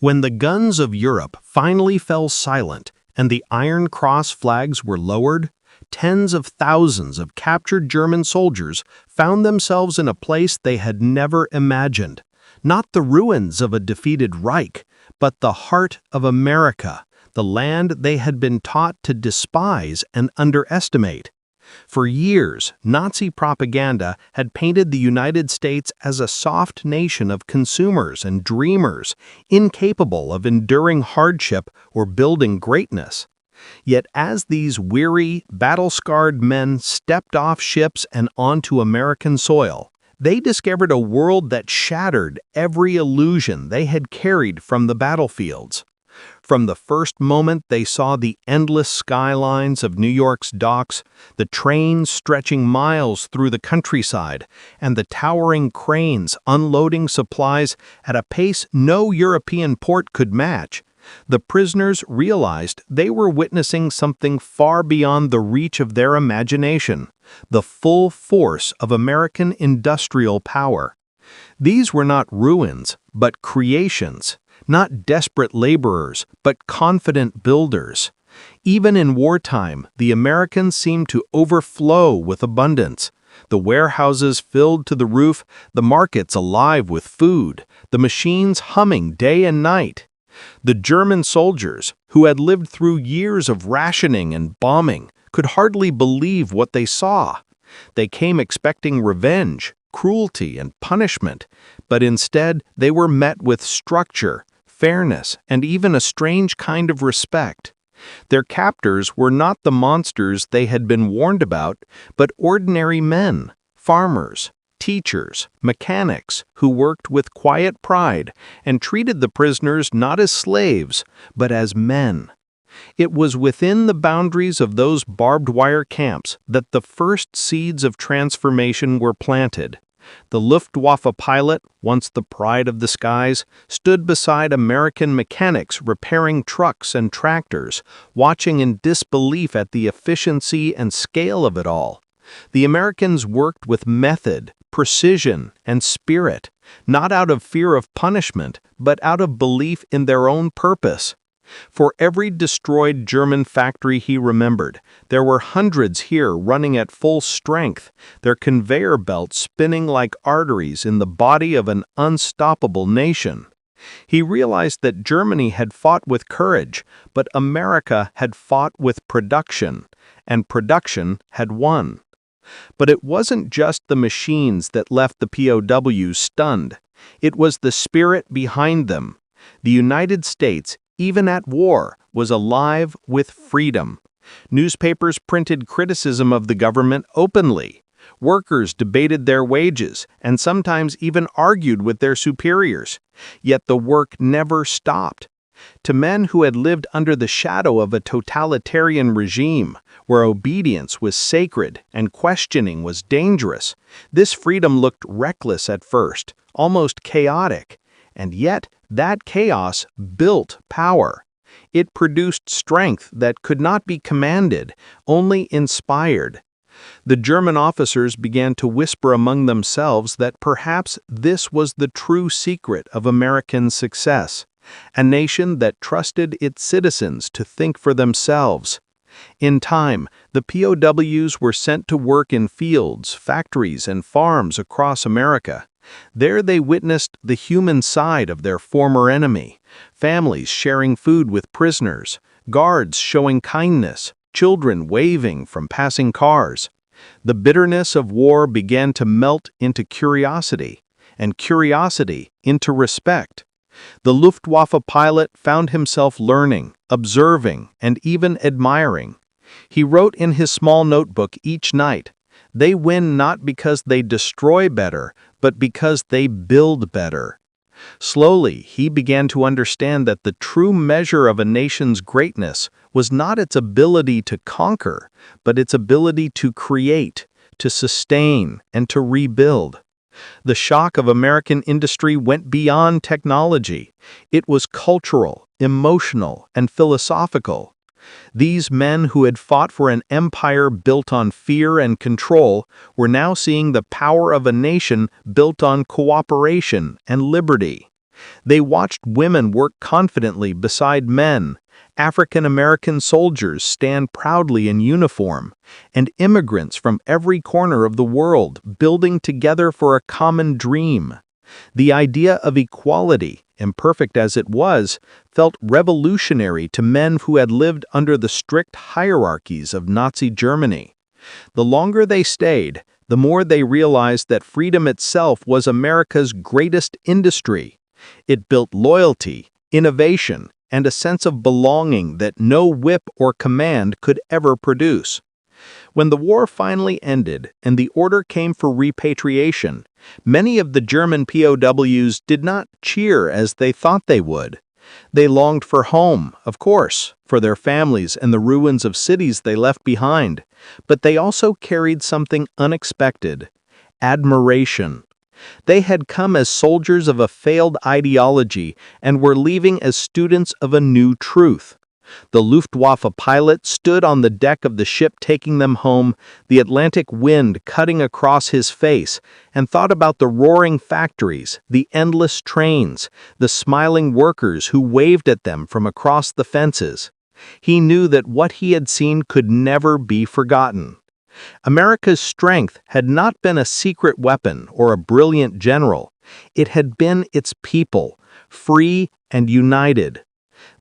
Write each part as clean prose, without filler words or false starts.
When the guns of Europe finally fell silent and the Iron Cross flags were lowered, tens of thousands of captured German soldiers found themselves in a place they had never imagined. Not the ruins of a defeated Reich, but the heart of America, the land they had been taught to despise and underestimate. For years, Nazi propaganda had painted the United States as a soft nation of consumers and dreamers, incapable of enduring hardship or building greatness. Yet as these weary, battle-scarred men stepped off ships and onto American soil, they discovered a world that shattered every illusion they had carried from the battlefields. From the first moment they saw the endless skylines of New York's docks, the trains stretching miles through the countryside, and the towering cranes unloading supplies at a pace no European port could match, the prisoners realized they were witnessing something far beyond the reach of their imagination, the full force of American industrial power. These were not ruins, but creations. Not desperate laborers, but confident builders. Even in wartime, the Americans seemed to overflow with abundance. The warehouses filled to the roof, the markets alive with food, the machines humming day and night. The German soldiers, who had lived through years of rationing and bombing, could hardly believe what they saw. They came expecting revenge, cruelty, and punishment, but instead they were met with structure, fairness, and even a strange kind of respect. Their captors were not the monsters they had been warned about, but ordinary men, farmers, teachers, mechanics, who worked with quiet pride and treated the prisoners not as slaves, but as men. It was within the boundaries of those barbed wire camps that the first seeds of transformation were planted. The Luftwaffe pilot, once the pride of the skies, stood beside American mechanics repairing trucks and tractors, watching in disbelief at the efficiency and scale of it all. The Americans worked with method, precision, and spirit, not out of fear of punishment, but out of belief in their own purpose. For every destroyed German factory he remembered, there were hundreds here running at full strength, their conveyor belts spinning like arteries in the body of an unstoppable nation. He realized that Germany had fought with courage, but America had fought with production, and production had won. But it wasn't just the machines that left the POWs stunned. It was the spirit behind them. The United States, even at war, was alive with freedom. Newspapers printed criticism of the government openly. Workers debated their wages and sometimes even argued with their superiors. Yet the work never stopped. To men who had lived under the shadow of a totalitarian regime, where obedience was sacred and questioning was dangerous, this freedom looked reckless at first, almost chaotic. And yet, that chaos built power. It produced strength that could not be commanded, only inspired. The German officers began to whisper among themselves that perhaps this was the true secret of American success, a nation that trusted its citizens to think for themselves. In time, the POWs were sent to work in fields, factories, and farms across America. There they witnessed the human side of their former enemy, families sharing food with prisoners, guards showing kindness, children waving from passing cars. The bitterness of war began to melt into curiosity, and curiosity into respect. The Luftwaffe pilot found himself learning, observing, and even admiring. He wrote in his small notebook each night, "They win not because they destroy better, but because they build better." Slowly, he began to understand that the true measure of a nation's greatness was not its ability to conquer, but its ability to create, to sustain, and to rebuild. The shock of American industry went beyond technology. It was cultural, emotional, and philosophical. These men who had fought for an empire built on fear and control were now seeing the power of a nation built on cooperation and liberty. They watched women work confidently beside men, African American soldiers stand proudly in uniform, and immigrants from every corner of the world building together for a common dream. The idea of equality, imperfect as it was, felt revolutionary to men who had lived under the strict hierarchies of Nazi Germany. The longer they stayed, the more they realized that freedom itself was America's greatest industry. It built loyalty, innovation, and a sense of belonging that no whip or command could ever produce. When the war finally ended and the order came for repatriation, many of the German POWs did not cheer as they thought they would. They longed for home, of course, for their families and the ruins of cities they left behind, but they also carried something unexpected: admiration. They had come as soldiers of a failed ideology and were leaving as students of a new truth. The Luftwaffe pilot stood on the deck of the ship taking them home, the Atlantic wind cutting across his face, and thought about the roaring factories, the endless trains, the smiling workers who waved at them from across the fences. He knew that what he had seen could never be forgotten. America's strength had not been a secret weapon or a brilliant general. It had been its people, free and united.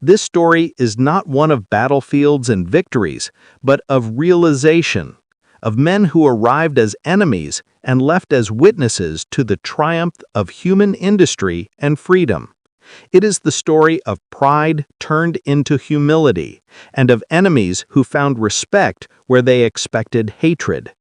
This story is not one of battlefields and victories, but of realization, of men who arrived as enemies and left as witnesses to the triumph of human industry and freedom. It is the story of pride turned into humility, and of enemies who found respect where they expected hatred.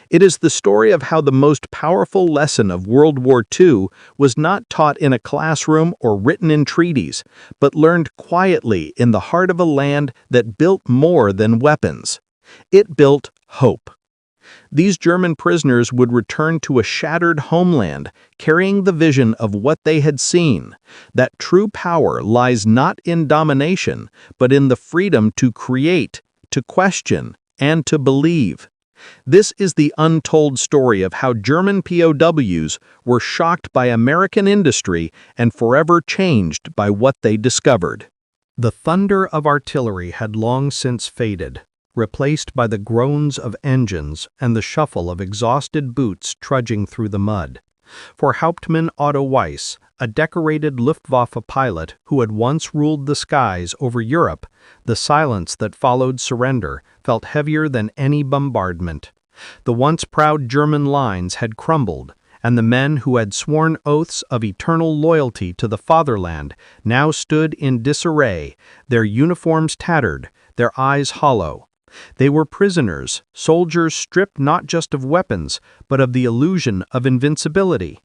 It is the story of how the most powerful lesson of World War II was not taught in a classroom or written in treaties, but learned quietly in the heart of a land that built more than weapons. It built hope. These German prisoners would return to a shattered homeland, carrying the vision of what they had seen, that true power lies not in domination, but in the freedom to create, to question, and to believe. This is the untold story of how German POWs were shocked by American industry and forever changed by what they discovered. The thunder of artillery had long since faded, replaced by the groans of engines and the shuffle of exhausted boots trudging through the mud. For Hauptmann Otto Weiss, a decorated Luftwaffe pilot who had once ruled the skies over Europe, the silence that followed surrender felt heavier than any bombardment. The once proud German lines had crumbled, and the men who had sworn oaths of eternal loyalty to the fatherland now stood in disarray, their uniforms tattered, their eyes hollow. They were prisoners, soldiers stripped not just of weapons, but of the illusion of invincibility.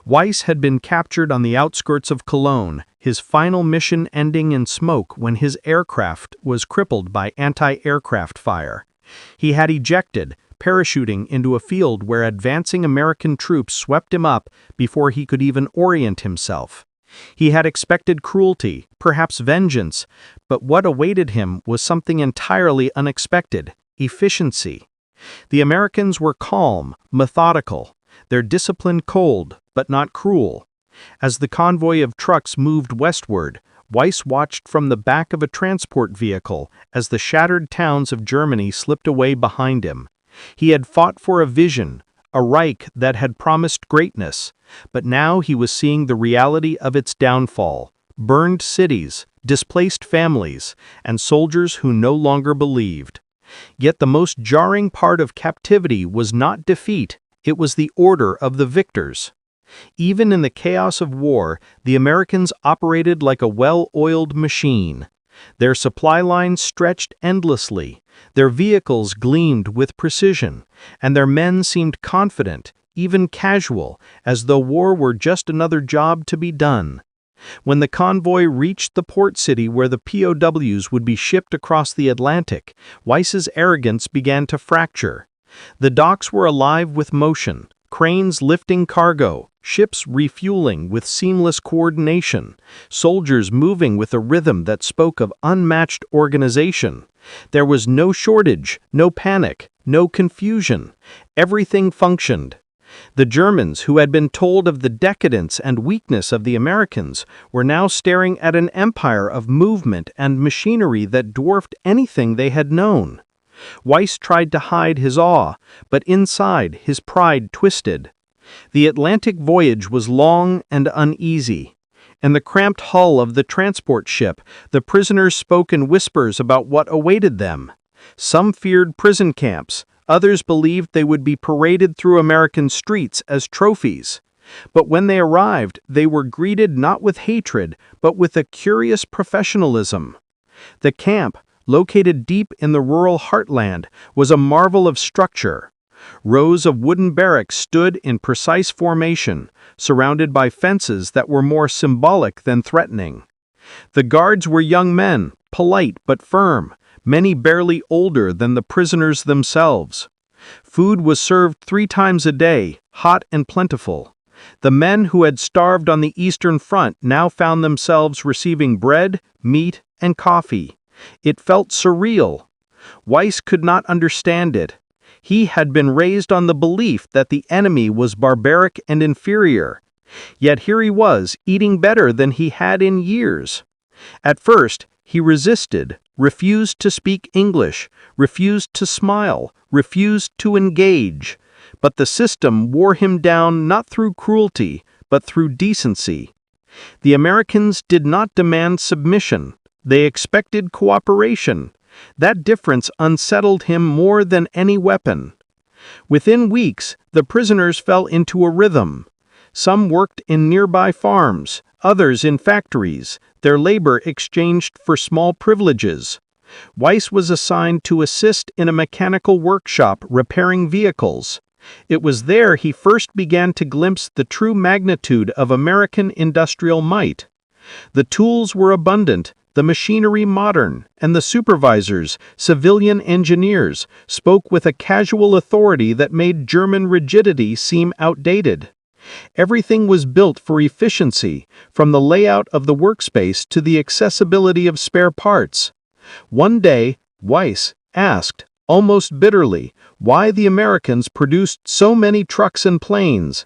Weiss had been captured on the outskirts of Cologne, his final mission ending in smoke when his aircraft was crippled by anti-aircraft fire. He had ejected, parachuting into a field where advancing American troops swept him up before he could even orient himself. He had expected cruelty, perhaps vengeance, but what awaited him was something entirely unexpected: efficiency. The Americans were calm, methodical, their discipline cold, but not cruel. As the convoy of trucks moved westward, Weiss watched from the back of a transport vehicle as the shattered towns of Germany slipped away behind him. He had fought for a vision, a Reich that had promised greatness, but now he was seeing the reality of its downfall: burned cities, displaced families, and soldiers who no longer believed. Yet the most jarring part of captivity was not defeat, it was the order of the victors. Even in the chaos of war, the Americans operated like a well-oiled machine. Their supply lines stretched endlessly, their vehicles gleamed with precision, and their men seemed confident, even casual, as though war were just another job to be done. When the convoy reached the port city where the POWs would be shipped across the Atlantic, Weiss's arrogance began to fracture. The docks were alive with motion, cranes lifting cargo, ships refueling with seamless coordination, soldiers moving with a rhythm that spoke of unmatched organization. There was no shortage, no panic, no confusion. Everything functioned. The Germans, who had been told of the decadence and weakness of the Americans, were now staring at an empire of movement and machinery that dwarfed anything they had known. Weiss tried to hide his awe, but inside his pride twisted. The Atlantic voyage was long and uneasy. In the cramped hull of the transport ship, the prisoners spoke in whispers about what awaited them. Some feared prison camps, others believed they would be paraded through American streets as trophies. But when they arrived, they were greeted not with hatred, but with a curious professionalism. The camp, located deep in the rural heartland, was a marvel of structure. Rows of wooden barracks stood in precise formation, surrounded by fences that were more symbolic than threatening. The guards were young men, polite but firm, many barely older than the prisoners themselves. Food was served 3 times a day, hot and plentiful. The men who had starved on the Eastern Front now found themselves receiving bread, meat, and coffee. It felt surreal. Weiss could not understand it. He had been raised on the belief that the enemy was barbaric and inferior. Yet here he was, eating better than he had in years. At first, he resisted, refused to speak English, refused to smile, refused to engage. But the system wore him down not through cruelty, but through decency. The Americans did not demand submission. They expected cooperation. That difference unsettled him more than any weapon. Within weeks, the prisoners fell into a rhythm. Some worked in nearby farms, others in factories, their labor exchanged for small privileges. Weiss was assigned to assist in a mechanical workshop repairing vehicles. It was there he first began to glimpse the true magnitude of American industrial might. The tools were abundant, the machinery modern, and the supervisors, civilian engineers, spoke with a casual authority that made German rigidity seem outdated. Everything was built for efficiency, from the layout of the workspace to the accessibility of spare parts. One day, Weiss asked, almost bitterly, why the Americans produced so many trucks and planes.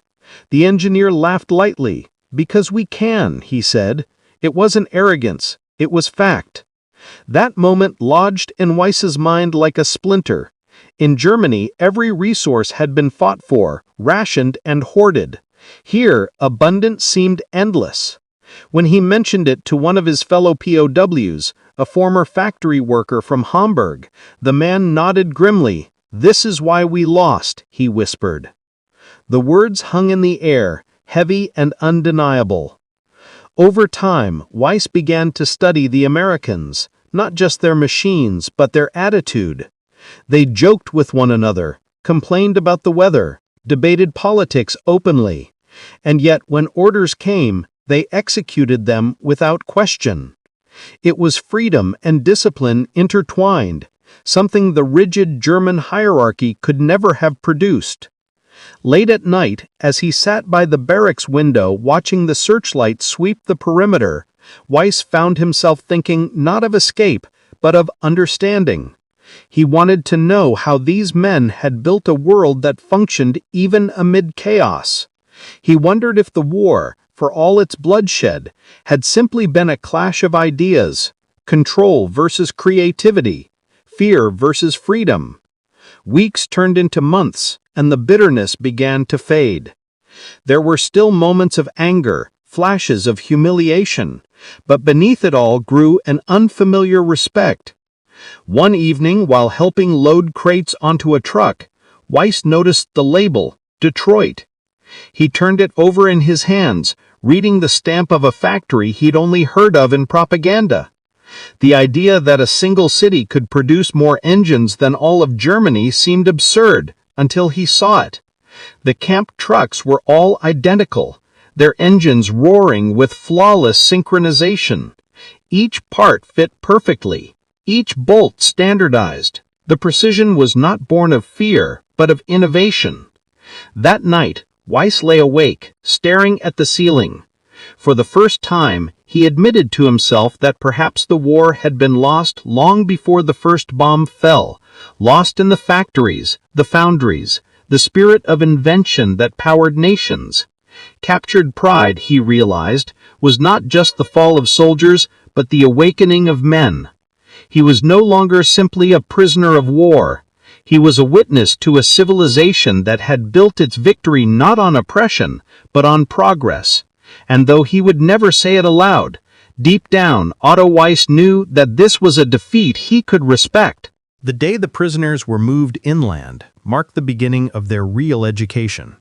The engineer laughed lightly. "Because we can," he said. It wasn't arrogance. It was fact. That moment lodged in Weiss's mind like a splinter. In Germany, every resource had been fought for, rationed, and hoarded. Here, abundance seemed endless. When he mentioned it to one of his fellow POWs, a former factory worker from Hamburg, the man nodded grimly. "This is why we lost," he whispered. The words hung in the air, heavy and undeniable. Over time, Weiss began to study the Americans, not just their machines, but their attitude. They joked with one another, complained about the weather, debated politics openly, and yet when orders came, they executed them without question. It was freedom and discipline intertwined, something the rigid German hierarchy could never have produced. Late at night, as he sat by the barracks window watching the searchlight sweep the perimeter, Weiss found himself thinking not of escape, but of understanding. He wanted to know how these men had built a world that functioned even amid chaos. He wondered if the war, for all its bloodshed, had simply been a clash of ideas, control versus creativity, fear versus freedom. Weeks turned into months, and the bitterness began to fade. There were still moments of anger, flashes of humiliation, but beneath it all grew an unfamiliar respect. One evening, while helping load crates onto a truck, Weiss noticed the label, Detroit. He turned it over in his hands, reading the stamp of a factory he'd only heard of in propaganda. The idea that a single city could produce more engines than all of Germany seemed absurd, until he saw it. The camp trucks were all identical, their engines roaring with flawless synchronization. Each part fit perfectly, each bolt standardized. The precision was not born of fear, but of innovation. That night, Weiss lay awake, staring at the ceiling. For the first time, he admitted to himself that perhaps the war had been lost long before the first bomb fell, lost in the factories, the foundries, the spirit of invention that powered nations. Captured pride, he realized, was not just the fall of soldiers, but the awakening of men. He was no longer simply a prisoner of war. He was a witness to a civilization that had built its victory not on oppression, but on progress. And though he would never say it aloud, deep down, Otto Weiss knew that this was a defeat he could respect. The day the prisoners were moved inland marked the beginning of their real education.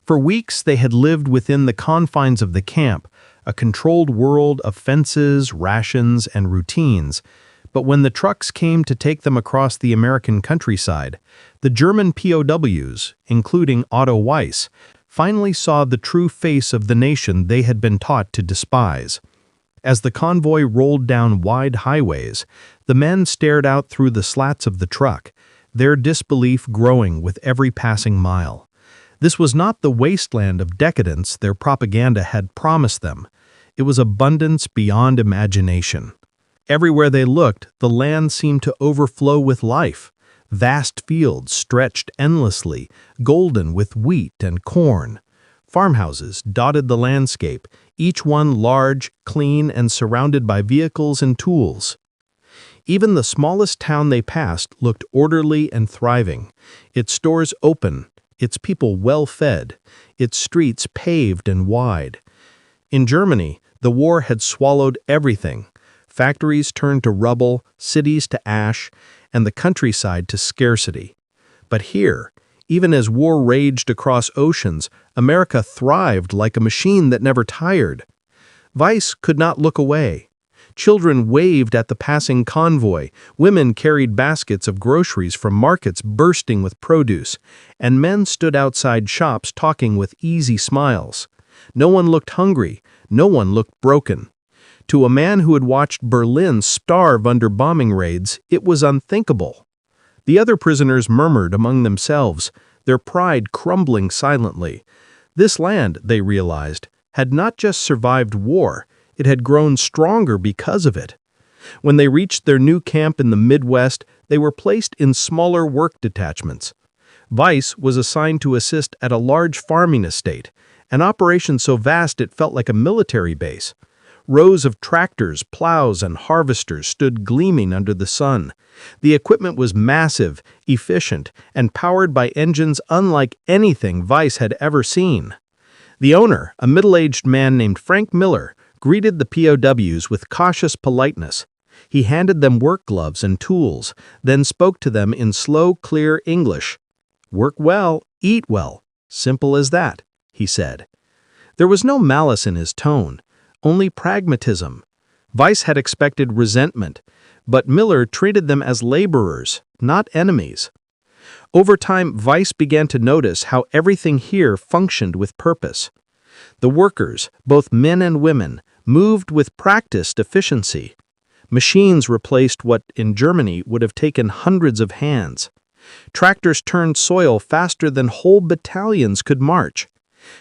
For weeks they had lived within the confines of the camp, a controlled world of fences, rations, and routines. But when the trucks came to take them across the American countryside, the German POWs, including Otto Weiss, finally saw the true face of the nation they had been taught to despise. As the convoy rolled down wide highways, the men stared out through the slats of the truck, their disbelief growing with every passing mile. This was not the wasteland of decadence their propaganda had promised them. It was abundance beyond imagination. Everywhere they looked, the land seemed to overflow with life. Vast fields stretched endlessly, golden with wheat and corn. Farmhouses dotted the landscape, each one large, clean, and surrounded by vehicles and tools. Even the smallest town they passed looked orderly and thriving, its stores open, its people well-fed, its streets paved and wide. In Germany, the war had swallowed everything. Factories turned to rubble, cities to ash, and the countryside to scarcity. But here, even as war raged across oceans, America thrived like a machine that never tired. Weiss could not look away. Children waved at the passing convoy, women carried baskets of groceries from markets bursting with produce, and men stood outside shops talking with easy smiles. No one looked hungry, no one looked broken. To a man who had watched Berlin starve under bombing raids, it was unthinkable. The other prisoners murmured among themselves, their pride crumbling silently. This land, they realized, had not just survived war, it had grown stronger because of it. When they reached their new camp in the Midwest, they were placed in smaller work detachments. Weiss was assigned to assist at a large farming estate, an operation so vast it felt like a military base. Rows of tractors, plows, and harvesters stood gleaming under the sun. The equipment was massive, efficient, and powered by engines unlike anything Weiss had ever seen. The owner, a middle-aged man named Frank Miller, greeted the POWs with cautious politeness. He handed them work gloves and tools, then spoke to them in slow, clear English. "Work well, eat well. Simple as that," he said. There was no malice in his tone, only pragmatism. Weiss had expected resentment, but Miller treated them as laborers, not enemies. Over time, Weiss began to notice how everything here functioned with purpose. The workers, both men and women, moved with practiced efficiency. Machines replaced what, in Germany, would have taken hundreds of hands. Tractors turned soil faster than whole battalions could march.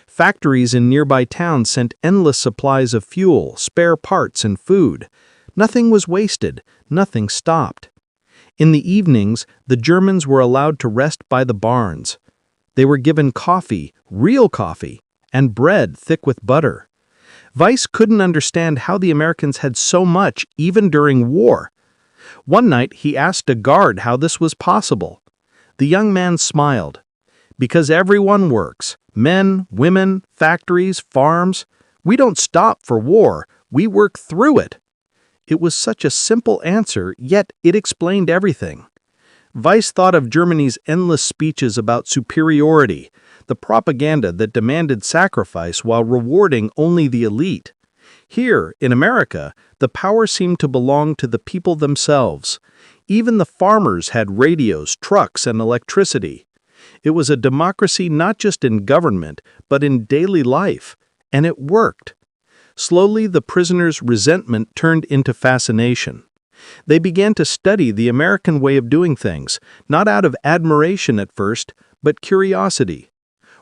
Factories in nearby towns sent endless supplies of fuel, spare parts, and food. Nothing was wasted, nothing stopped. In the evenings, the Germans were allowed to rest by the barns. They were given coffee, real coffee, and bread thick with butter. Weiss couldn't understand how the Americans had so much even during war. One night, he asked a guard how this was possible. The young man smiled. "Because everyone works. Men, women, factories, farms. We don't stop for war. We work through it." It was such a simple answer, yet it explained everything. Weiss thought of Germany's endless speeches about superiority, the propaganda that demanded sacrifice while rewarding only the elite. Here, in America, the power seemed to belong to the people themselves. Even the farmers had radios, trucks, and electricity. It was a democracy not just in government, but in daily life, and it worked. Slowly, the prisoners' resentment turned into fascination. They began to study the American way of doing things, not out of admiration at first, but curiosity.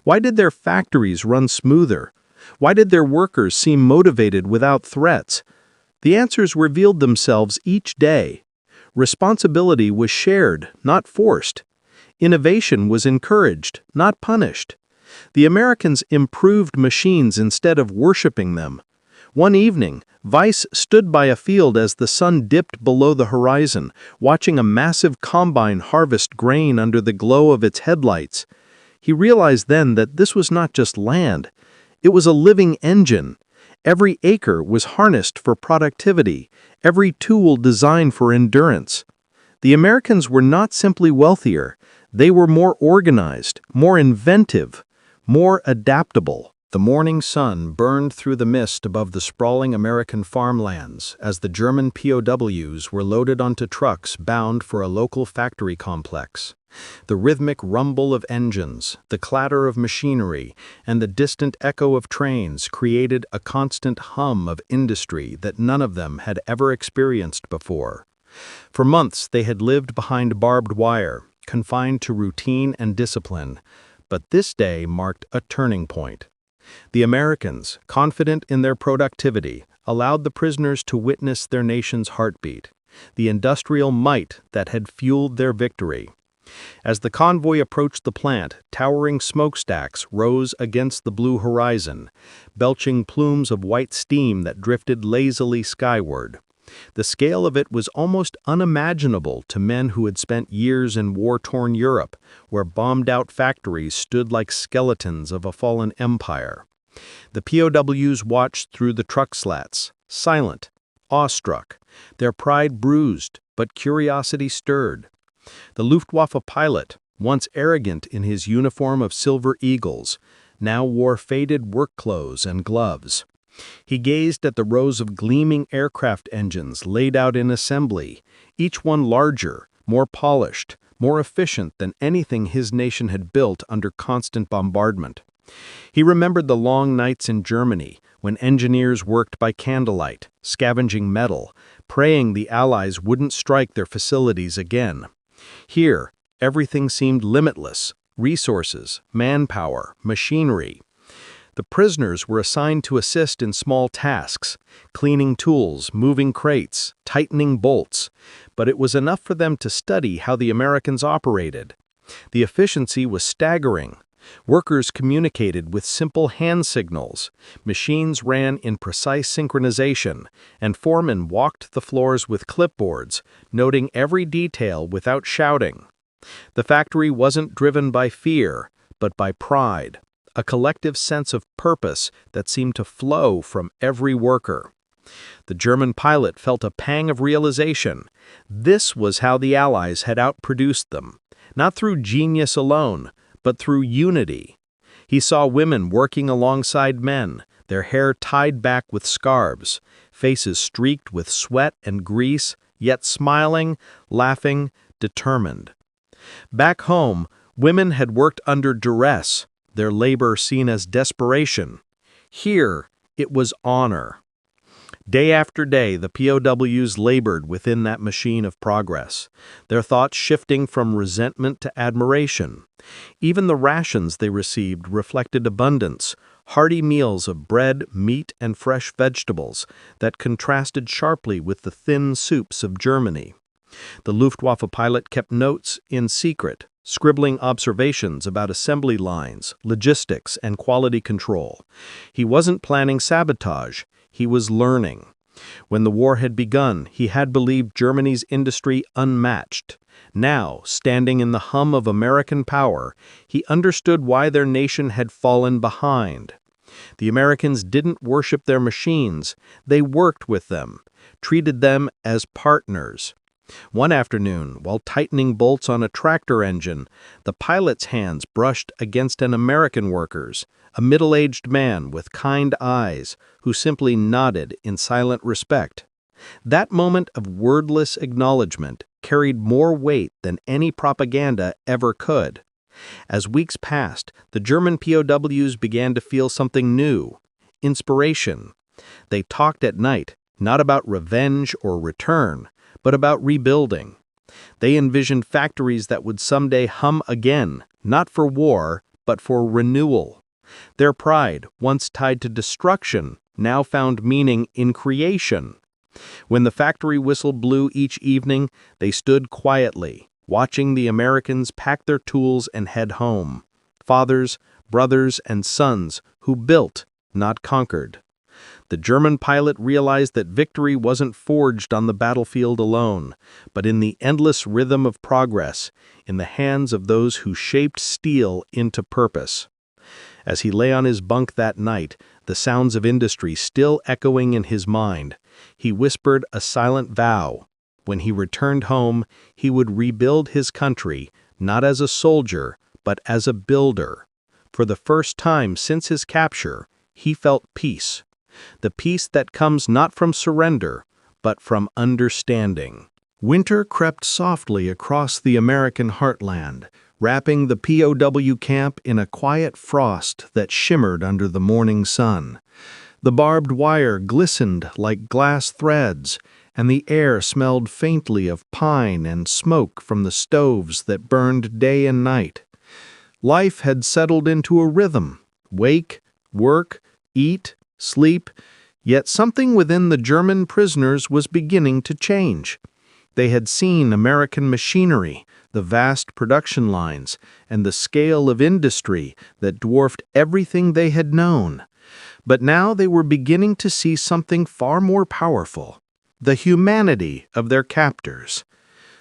Why did their factories run smoother? Why did their workers seem motivated without threats? The answers revealed themselves each day. Responsibility was shared, not forced. Innovation was encouraged, not punished. The Americans improved machines instead of worshiping them. One evening, Weiss stood by a field as the sun dipped below the horizon, watching a massive combine harvest grain under the glow of its headlights. He realized then that this was not just land. It was a living engine. Every acre was harnessed for productivity, every tool designed for endurance. The Americans were not simply wealthier, they were more organized, more inventive, more adaptable. The morning sun burned through the mist above the sprawling American farmlands as the German POWs were loaded onto trucks bound for a local factory complex. The rhythmic rumble of engines, the clatter of machinery, and the distant echo of trains created a constant hum of industry that none of them had ever experienced before. For months they had lived behind barbed wire, confined to routine and discipline, but this day marked a turning point. The Americans, confident in their productivity, allowed the prisoners to witness their nation's heartbeat, the industrial might that had fueled their victory. As the convoy approached the plant, towering smokestacks rose against the blue horizon, belching plumes of white steam that drifted lazily skyward. The scale of it was almost unimaginable to men who had spent years in war-torn Europe, where bombed-out factories stood like skeletons of a fallen empire. The POWs watched through the truck slats, silent, awestruck, their pride bruised, but curiosity stirred. The Luftwaffe pilot, once arrogant in his uniform of silver eagles, now wore faded work clothes and gloves. He gazed at the rows of gleaming aircraft engines laid out in assembly, each one larger, more polished, more efficient than anything his nation had built under constant bombardment. He remembered the long nights in Germany, when engineers worked by candlelight, scavenging metal, praying the Allies wouldn't strike their facilities again. Here, everything seemed limitless: resources, manpower, machinery. The prisoners were assigned to assist in small tasks, cleaning tools, moving crates, tightening bolts, but it was enough for them to study how the Americans operated. The efficiency was staggering. Workers communicated with simple hand signals, machines ran in precise synchronization, and foremen walked the floors with clipboards, noting every detail without shouting. The factory wasn't driven by fear, but by pride, a collective sense of purpose that seemed to flow from every worker. The German pilot felt a pang of realization. This was how the Allies had outproduced them, not through genius alone, but through unity. He saw women working alongside men, their hair tied back with scarves, faces streaked with sweat and grease, yet smiling, laughing, determined. Back home, women had worked under duress, their labor seen as desperation. Here, it was honor. Day after day, the POWs labored within that machine of progress, their thoughts shifting from resentment to admiration. Even the rations they received reflected abundance, hearty meals of bread, meat, and fresh vegetables that contrasted sharply with the thin soups of Germany. The Luftwaffe pilot kept notes in secret, scribbling observations about assembly lines, logistics, and quality control. He wasn't planning sabotage, he was learning. When the war had begun, he had believed Germany's industry unmatched. Now, standing in the hum of American power, he understood why their nation had fallen behind. The Americans didn't worship their machines, they worked with them, treated them as partners. One afternoon, while tightening bolts on a tractor engine, the pilot's hands brushed against an American worker's, a middle-aged man with kind eyes who simply nodded in silent respect. That moment of wordless acknowledgement carried more weight than any propaganda ever could. As weeks passed, the German POWs began to feel something new: inspiration. They talked at night, not about revenge or return, but about rebuilding. They envisioned factories that would someday hum again, not for war, but for renewal. Their pride, once tied to destruction, now found meaning in creation. When the factory whistle blew each evening, they stood quietly, watching the Americans pack their tools and head home. Fathers, brothers, and sons who built, not conquered. The German pilot realized that victory wasn't forged on the battlefield alone, but in the endless rhythm of progress, in the hands of those who shaped steel into purpose. As he lay on his bunk that night, the sounds of industry still echoing in his mind, he whispered a silent vow. When he returned home, he would rebuild his country, not as a soldier, but as a builder. For the first time since his capture, he felt peace. The peace that comes not from surrender, but from understanding. Winter crept softly across the American heartland, wrapping the POW camp in a quiet frost that shimmered under the morning sun. The barbed wire glistened like glass threads, and the air smelled faintly of pine and smoke from the stoves that burned day and night. Life had settled into a rhythm: wake, work, eat, sleep, yet something within the German prisoners was beginning to change. They had seen American machinery, the vast production lines, and the scale of industry that dwarfed everything they had known. But now they were beginning to see something far more powerful: the humanity of their captors.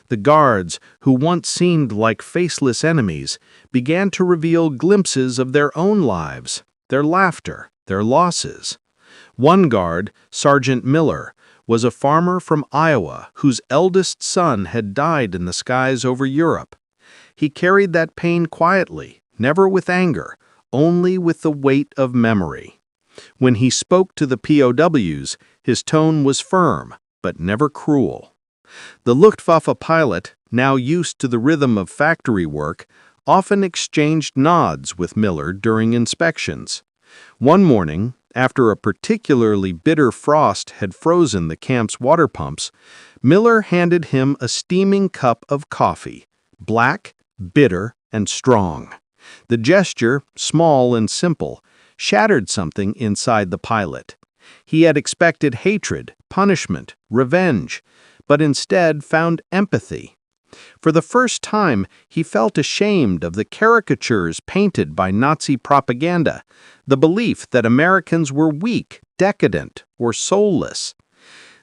The guards, who once seemed like faceless enemies, began to reveal glimpses of their own lives, their laughter, their losses. One guard, Sergeant Miller, was a farmer from Iowa whose eldest son had died in the skies over Europe. He carried that pain quietly, never with anger, only with the weight of memory. When he spoke to the POWs, his tone was firm, but never cruel. The Luftwaffe pilot, now used to the rhythm of factory work, often exchanged nods with Miller during inspections. One morning, after a particularly bitter frost had frozen the camp's water pumps, Miller handed him a steaming cup of coffee, black, bitter, and strong. The gesture, small and simple, shattered something inside the pilot. He had expected hatred, punishment, revenge, but instead found empathy. For the first time, he felt ashamed of the caricatures painted by Nazi propaganda, the belief that Americans were weak, decadent, or soulless.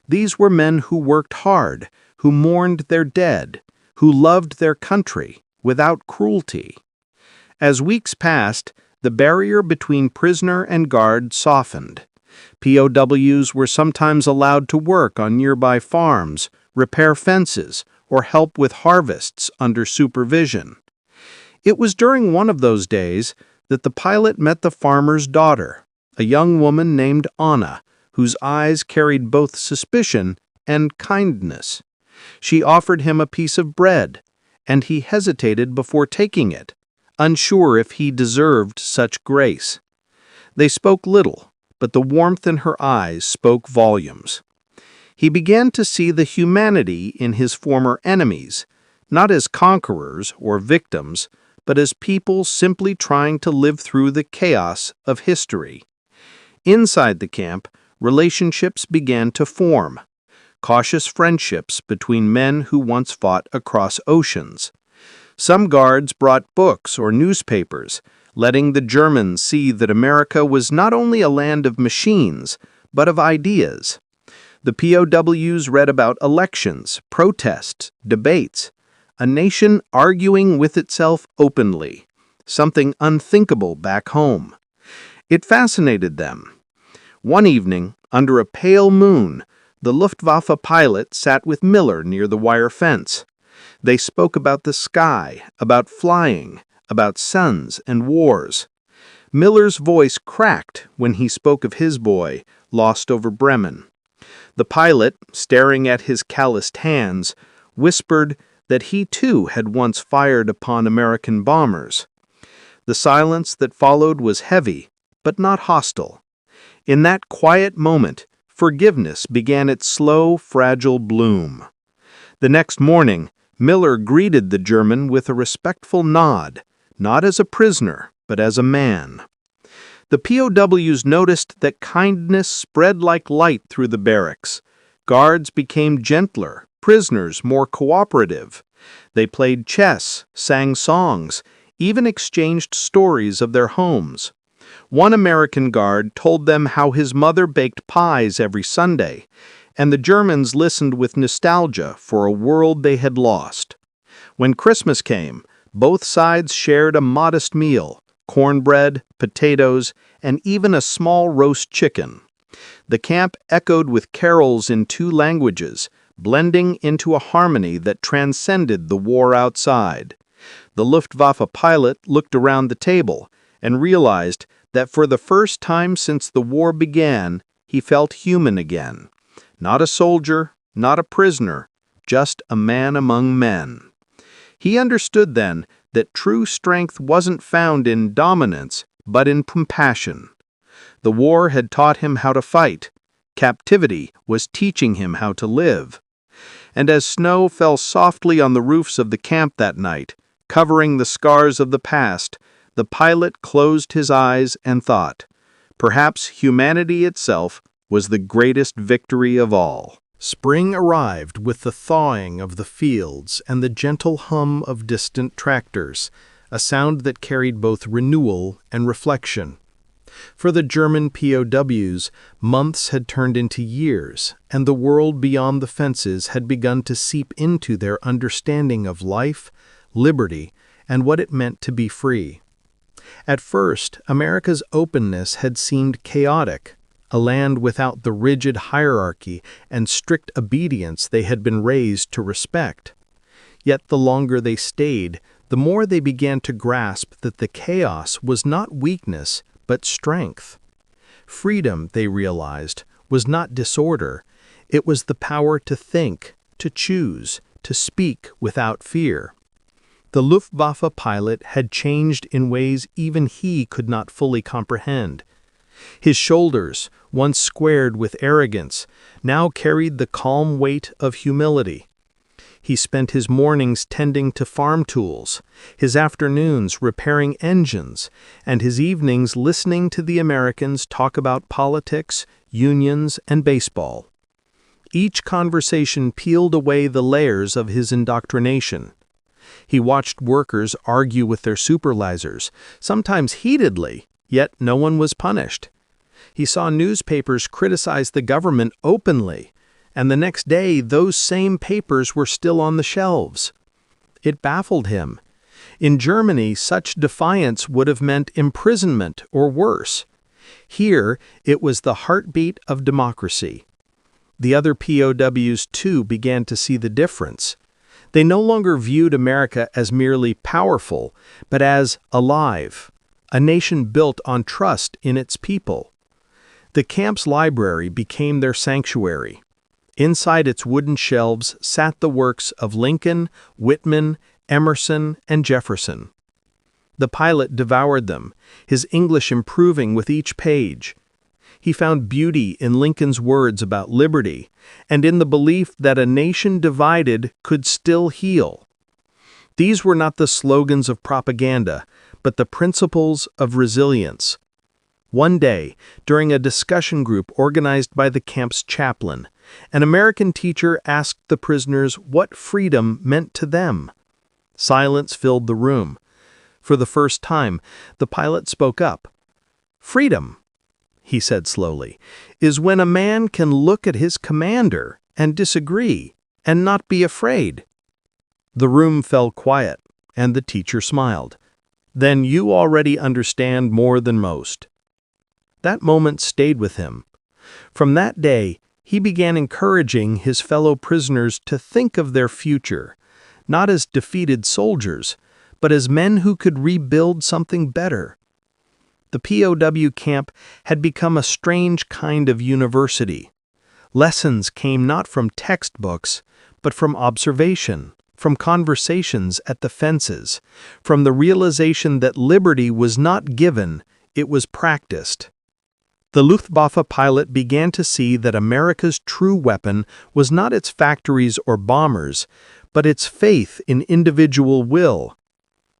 These were men who worked hard, who mourned their dead, who loved their country without cruelty. As weeks passed, the barrier between prisoner and guard softened. POWs were sometimes allowed to work on nearby farms, repair fences, or help with harvests under supervision. It was during one of those days that the pilot met the farmer's daughter, a young woman named Anna, whose eyes carried both suspicion and kindness. She offered him a piece of bread, and he hesitated before taking it, unsure if he deserved such grace. They spoke little, but the warmth in her eyes spoke volumes. He began to see the humanity in his former enemies, not as conquerors or victims, but as people simply trying to live through the chaos of history. Inside the camp, relationships began to form, cautious friendships between men who once fought across oceans. Some guards brought books or newspapers, letting the Germans see that America was not only a land of machines, but of ideas. The POWs read about elections, protests, debates, a nation arguing with itself openly, something unthinkable back home. It fascinated them. One evening, under a pale moon, the Luftwaffe pilot sat with Miller near the wire fence. They spoke about the sky, about flying, about suns and wars. Miller's voice cracked when he spoke of his boy, lost over Bremen. The pilot, staring at his calloused hands, whispered that he too had once fired upon American bombers. The silence that followed was heavy, but not hostile. In that quiet moment, forgiveness began its slow, fragile bloom. The next morning, Miller greeted the German with a respectful nod, not as a prisoner, but as a man. The POWs noticed that kindness spread like light through the barracks. Guards became gentler, prisoners more cooperative. They played chess, sang songs, even exchanged stories of their homes. One American guard told them how his mother baked pies every Sunday, and the Germans listened with nostalgia for a world they had lost. When Christmas came, both sides shared a modest meal: cornbread, potatoes, and even a small roast chicken. The camp echoed with carols in two languages, blending into a harmony that transcended the war outside. The Luftwaffe pilot looked around the table and realized that for the first time since the war began, he felt human again. Not a soldier, not a prisoner, just a man among men. He understood then that true strength wasn't found in dominance, but in compassion. The war had taught him how to fight. Captivity was teaching him how to live. And as snow fell softly on the roofs of the camp that night, covering the scars of the past, the pilot closed his eyes and thought, perhaps humanity itself was the greatest victory of all. Spring arrived with the thawing of the fields and the gentle hum of distant tractors, a sound that carried both renewal and reflection. For the German POWs, months had turned into years, and the world beyond the fences had begun to seep into their understanding of life, liberty, and what it meant to be free. At first, America's openness had seemed chaotic, a land without the rigid hierarchy and strict obedience they had been raised to respect. Yet the longer they stayed, the more they began to grasp that the chaos was not weakness, but strength. Freedom, they realized, was not disorder. It was the power to think, to choose, to speak without fear. The Luftwaffe pilot had changed in ways even he could not fully comprehend. His shoulders, once squared with arrogance, now carried the calm weight of humility. He spent his mornings tending to farm tools, his afternoons repairing engines, and his evenings listening to the Americans talk about politics, unions, and baseball. Each conversation peeled away the layers of his indoctrination. He watched workers argue with their supervisors, sometimes heatedly, yet no one was punished. He saw newspapers criticize the government openly, and the next day those same papers were still on the shelves. It baffled him. In Germany, such defiance would have meant imprisonment or worse. Here, it was the heartbeat of democracy. The other POWs, too, began to see the difference. They no longer viewed America as merely powerful, but as alive, a nation built on trust in its people. The camp's library became their sanctuary. Inside its wooden shelves sat the works of Lincoln, Whitman, Emerson, and Jefferson. The pilot devoured them, his English improving with each page. He found beauty in Lincoln's words about liberty, and in the belief that a nation divided could still heal. These were not the slogans of propaganda, but the principles of resilience. One day, during a discussion group organized by the camp's chaplain, an American teacher asked the prisoners what freedom meant to them. Silence filled the room. For the first time, the pilot spoke up. "Freedom," he said slowly, "is when a man can look at his commander and disagree and not be afraid." The room fell quiet, and the teacher smiled. "Then you already understand more than most." That moment stayed with him. From that day, he began encouraging his fellow prisoners to think of their future, not as defeated soldiers, but as men who could rebuild something better. The POW camp had become a strange kind of university. Lessons came not from textbooks, but from observation, from conversations at the fences, from the realization that liberty was not given, it was practiced. The Luftwaffe pilot began to see that America's true weapon was not its factories or bombers, but its faith in individual will.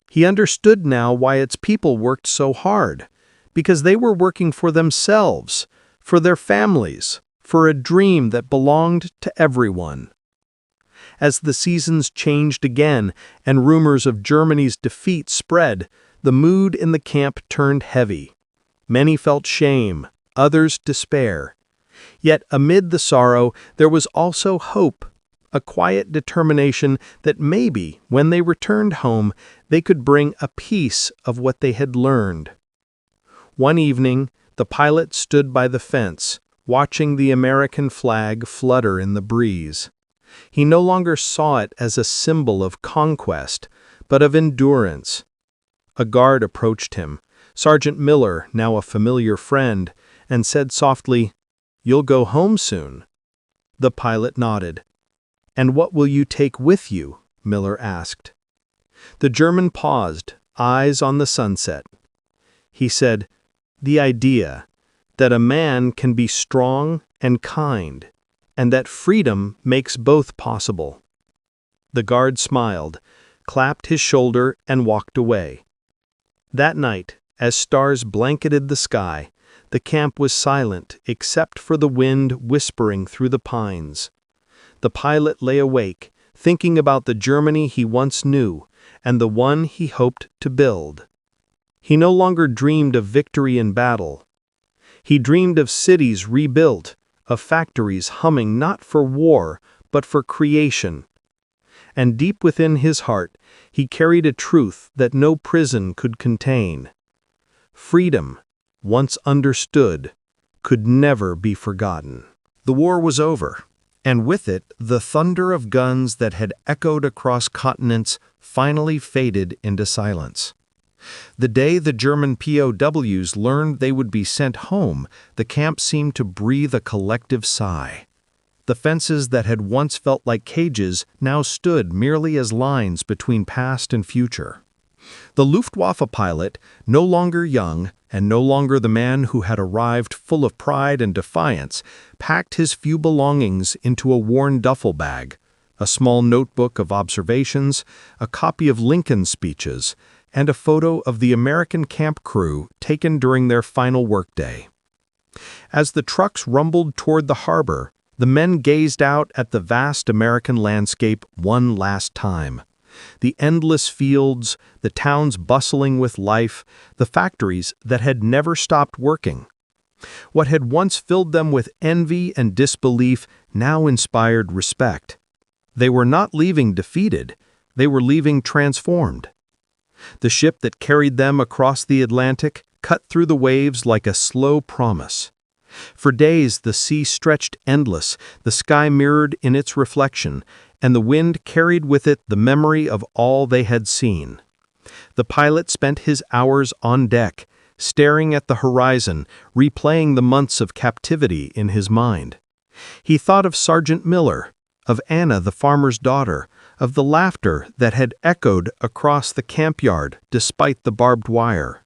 He understood now why its people worked so hard, because they were working for themselves, for their families, for a dream that belonged to everyone. As the seasons changed again and rumors of Germany's defeat spread, the mood in the camp turned heavy. Many felt shame, others despair. Yet amid the sorrow, there was also hope, a quiet determination that maybe, when they returned home, they could bring a piece of what they had learned. One evening, the pilot stood by the fence, watching the American flag flutter in the breeze. He no longer saw it as a symbol of conquest, but of endurance. A guard approached him, Sergeant Miller, now a familiar friend, and said softly, "You'll go home soon." The pilot nodded. "And what will you take with you?" Miller asked. The German paused, eyes on the sunset. He said, "The idea that a man can be strong and kind, and that freedom makes both possible." The guard smiled, clapped his shoulder, and walked away. That night, as stars blanketed the sky, the camp was silent except for the wind whispering through the pines. The pilot lay awake, thinking about the Germany he once knew and the one he hoped to build. He no longer dreamed of victory in battle. He dreamed of cities rebuilt, of factories humming not for war, but for creation. And deep within his heart, he carried a truth that no prison could contain. Freedom, once understood, could never be forgotten. The war was over, and with it, the thunder of guns that had echoed across continents finally faded into silence. The day the German POWs learned they would be sent home, the camp seemed to breathe a collective sigh. The fences that had once felt like cages now stood merely as lines between past and future. The Luftwaffe pilot, no longer young and no longer the man who had arrived full of pride and defiance, packed his few belongings into a worn duffel bag, a small notebook of observations, a copy of Lincoln's speeches, and a photo of the American camp crew taken during their final workday. As the trucks rumbled toward the harbor, the men gazed out at the vast American landscape one last time. The endless fields, the towns bustling with life, the factories that had never stopped working. What had once filled them with envy and disbelief now inspired respect. They were not leaving defeated, they were leaving transformed. The ship that carried them across the Atlantic cut through the waves like a slow promise. For days the sea stretched endless, the sky mirrored in its reflection, and the wind carried with it the memory of all they had seen. The pilot spent his hours on deck, staring at the horizon, replaying the months of captivity in his mind. He thought of Sergeant Miller, of Anna the farmer's daughter, of the laughter that had echoed across the campyard despite the barbed wire.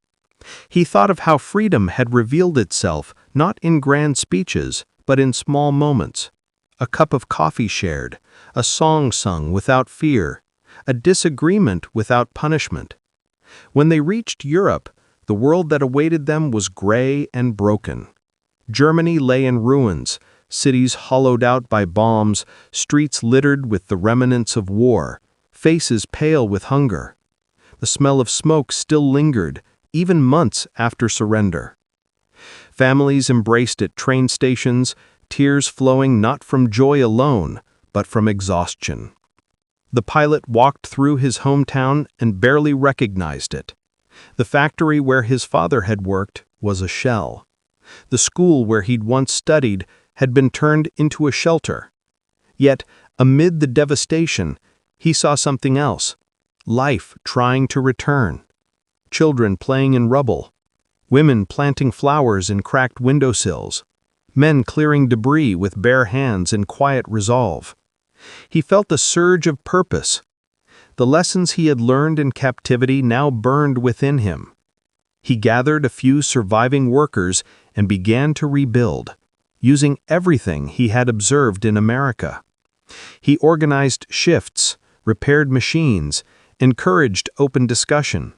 He thought of how freedom had revealed itself not in grand speeches, but in small moments. A cup of coffee shared, a song sung without fear, a disagreement without punishment. When they reached Europe, the world that awaited them was gray and broken. Germany lay in ruins, cities hollowed out by bombs, streets littered with the remnants of war, faces pale with hunger. The smell of smoke still lingered, even months after surrender. Families embraced at train stations, tears flowing not from joy alone, but from exhaustion. The pilot walked through his hometown and barely recognized it. The factory where his father had worked was a shell. The school where he'd once studied had been turned into a shelter. Yet, amid the devastation, he saw something else: life trying to return. Children playing in rubble, women planting flowers in cracked windowsills, men clearing debris with bare hands in quiet resolve. He felt a surge of purpose. The lessons he had learned in captivity now burned within him. He gathered a few surviving workers and began to rebuild, using everything he had observed in America. He organized shifts, repaired machines, encouraged open discussion.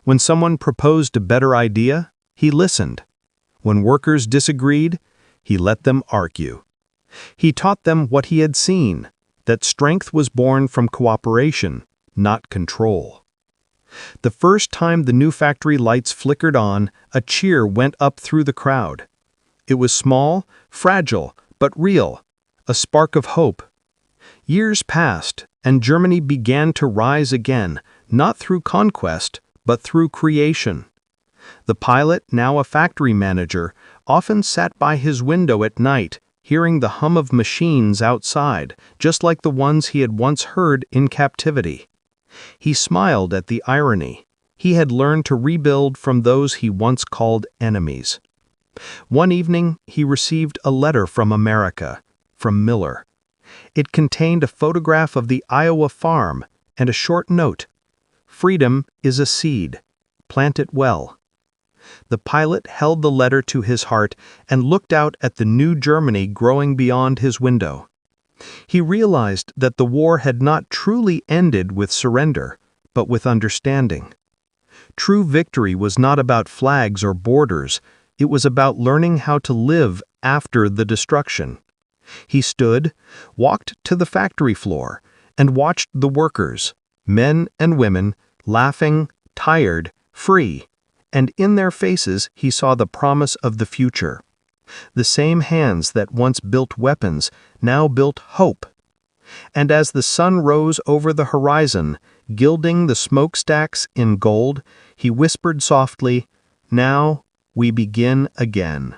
When someone proposed a better idea, he listened. When workers disagreed, he let them argue. He taught them what he had seen, that strength was born from cooperation, not control. The first time the new factory lights flickered on, a cheer went up through the crowd. It was small, fragile, but real, a spark of hope. Years passed, and Germany began to rise again, not through conquest, but through creation. The pilot, now a factory manager, often sat by his window at night, hearing the hum of machines outside, just like the ones he had once heard in captivity. He smiled at the irony. He had learned to rebuild from those he once called enemies. One evening, he received a letter from America, from Miller. It contained a photograph of the Iowa farm and a short note. "Freedom is a seed. Plant it well." The pilot held the letter to his heart and looked out at the new Germany growing beyond his window. He realized that the war had not truly ended with surrender, but with understanding. True victory was not about flags or borders, it was about learning how to live after the destruction. He stood, walked to the factory floor, and watched the workers, men and women, laughing, tired, free, and in their faces he saw the promise of the future. The same hands that once built weapons now built hope. And as the sun rose over the horizon, gilding the smokestacks in gold, he whispered softly, "Now we begin again."